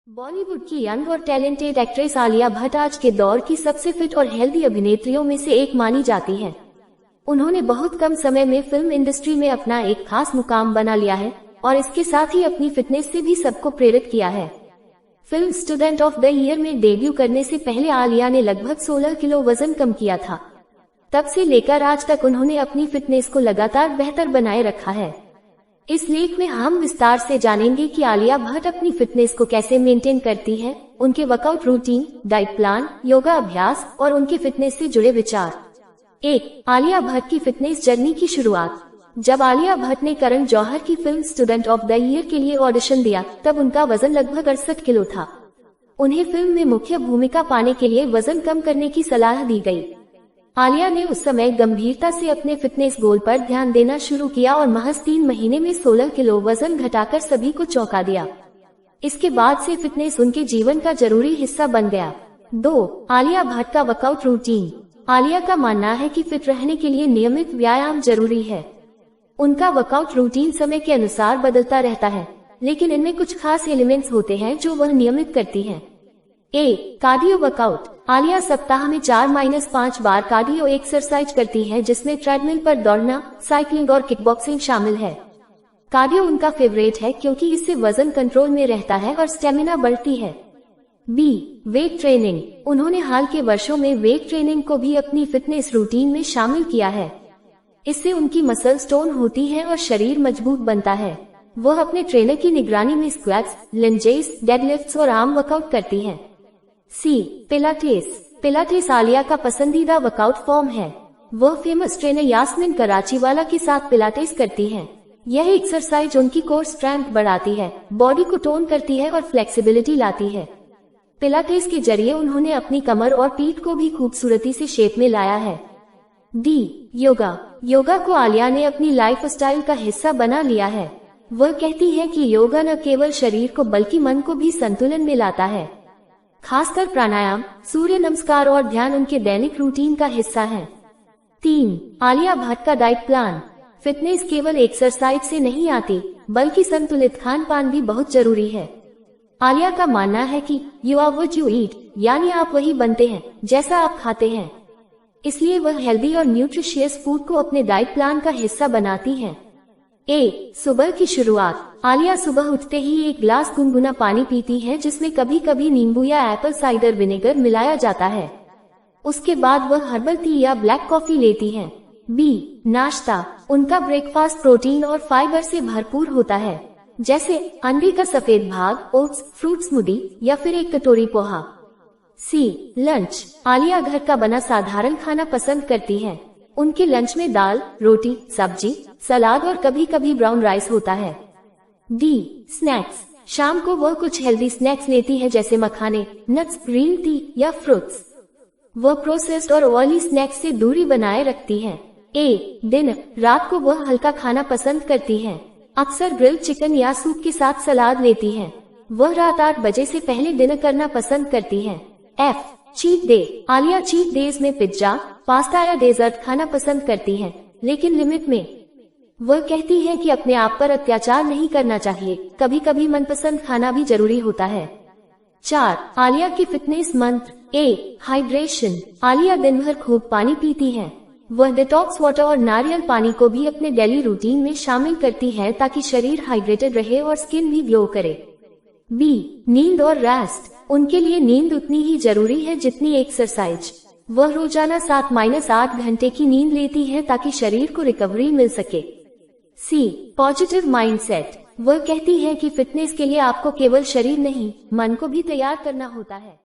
बॉलीवुड की यंग और talented actress Alia Bhatt आज के दौर की सबसे फिट और हेल्दी अभिनेत्रियों में से एक मानी जाती हैं। उन्होंने बहुत कम समय में फिल्म इंडस्ट्री में अपना एक खास मुकाम बना लिया है और इसके साथ ही अपनी फिटनेस से भी सबको प्रेरित किया है। Film student of the year में डेब्यू करने से पहले आलिया ने लगभग 16 किलो वजन कम किया था। तब से लेकर आज तक उन्होंने अपनी फिटनेस को लगातार बेहतर बनाए रखा है। इस लेख में हम विस्तार से जानेंगे कि आलिया भट्ट अपनी फिटनेस को कैसे मेंटेन करती है, उनके workout routine, diet plan, yoga अभ्यास और उनके फिटनेस से जुड़े विचार। 1. आलिया भट्ट की फिटनेस जर्नी की शुरुआत। जब आलिया भट्ट ने करण जौहर की film student of the year के लिए ऑडिशन दिया, तब उनका वजन लगभग 68 किलो था। उन्हें फिल्म में मुख्य भूमिका पाने के लिए वजन कम करने की सलाह दी गई। आलिया ने उस समय गंभीरता से अपने फिटनेस गोल पर ध्यान देना शुरू किया और महज 3 महीने में 16 किलो वजन घटाकर सभी को चौंका दिया। इसके बाद से फिटनेस उनके जीवन का जरूरी हिस्सा बन गया। 2. आलिया भट्ट का वर्कआउट रूटीन। आलिया का मानना है कि फिट रहने के लिए नियमित व्यायाम जरूरी है। उनका वर्कआउट रूटीन समय के अनुसार बदलता रहता है, लेकिन इनमें कुछ खास एलिमेंट्स होते हैं जो वह नियमित करती हैं। Cardio workout. आलिया सप्ताह में 4-5 बार कार्डियो एक्सरसाइज करती है, जिसमें ट्रेडमिल पर दौड़ना, साइकिलिंग और किकबॉक्सिंग शामिल है। कार्डियो उनका फेवरेट है क्योंकि इससे वजन कंट्रोल में रहता है और स्टेमिना बढ़ती है। Weight training. उन्होंने हाल के वर्षों में वेट ट्रेनिंग को भी अपनी फिटनेस रूटीन में शामिल किया है। इससे उनकी मसल्स टोन होती है और शरीर मजबूत बनता है। वह अपने ट्रेनर की निगरानी में स्क्वाट्स, लंजेस, डेडलिफ्ट्स और आर्म वर्कआउट करती हैं। पिलाटेस। पिलाटेस आलिया का पसंदीदा वर्कआउट फॉर्म है। वह फेमस ट्रेनर यास्मिन कराचीवाला के साथ पिलाटेस करती हैं। यह एक्सरसाइज उनकी कोर स्ट्रेंथ बढ़ाती है, बॉडी को टोन करती है और फ्लेक्सिबिलिटी लाती है। पिलाटेस के जरिए उन्होंने अपनी कमर और पीठ को भी खूबसूरती से शेप में लाया है। योगा। योगा को आलिया ने अपनी लाइफस्टाइल का हिस्सा बना लिया है। वह कहती है कि योगा न केवल शरीर को बल्कि मन को भी संतुलन में लाता है। खासकर प्राणायाम, सूर्य नमस्कार और ध्यान उनके दैनिक रूटीन का हिस्सा है। 3. आलिया भट्ट का डाइट प्लान। फिटनेस केवल एक्सरसाइज से नहीं आती, बल्कि संतुलित खान पान भी बहुत जरूरी है। आलिया का मानना है कि you are what you eat, यानी आप वही बनते हैं जैसा आप खाते हैं। इसलिए वह हेल्दी और न्यूट्रिशियस फूड को अपने डाइट प्लान का हिस्सा बनाती हैं। सुबह की शुरुआत। आलिया सुबह उठते ही एक गिलास गुनगुना पानी पीती है, जिसमें कभी कभी नींबू या एप्पल साइडर विनेगर मिलाया जाता है। उसके बाद वह हर्बल टी या ब्लैक कॉफी लेती हैं। नाश्ता। उनका ब्रेकफास्ट प्रोटीन और फाइबर से भरपूर होता है, जैसे अंडे का सफेद भाग, ओट्स, फ्रूट स्मूदी या फिर एक कटोरी पोहा। लंच। आलिया घर का बना साधारण खाना पसंद करती हैं। उनके लंच में दाल, रोटी, सब्जी, सलाद और कभी कभी ब्राउन राइस होता है। स्नैक्स। शाम को वह कुछ हेल्दी स्नैक्स लेती है, जैसे मखाने, नट्स, ग्रीन टी या फ्रूट्स। वह प्रोसेस्ड और ऑयली स्नैक्स से दूरी बनाए रखती हैं। डिनर। रात को वह हल्का खाना पसंद करती हैं। अक्सर ग्रिल्ड चिकन या सूप के साथ सलाद लेती हैं। वह रात 8 बजे से पहले डिनर करना पसंद करती हैं। Cheat day. Alia cheat days में पिज्जा, पास्ता या डेजर्ट खाना पसंद करती हैं, लेकिन लिमिट में। वह कहती है कि अपने आप पर अत्याचार नहीं करना चाहिए, कभी कभी मनपसंद खाना भी जरूरी होता है। 4. आलिया की फिटनेस मंत्र। हाइड्रेशन। आलिया दिन भर खूब पानी पीती हैं। वह डिटॉक्स वाटर और नारियल पानी को भी अपने डेली रूटीन में शामिल करती है, ताकि शरीर हाइड्रेटेड रहे और स्किन भी ग्लो करे। नींद और रेस्ट। उनके लिए नींद उतनी ही जरूरी है जितनी एक्सरसाइज। वह रोजाना 7-8 घंटे की नींद लेती है, ताकि शरीर को रिकवरी मिल सके। Positive mindset. वह कहती है कि फिटनेस के लिए आपको केवल शरीर नहीं, मन को भी तैयार करना होता है।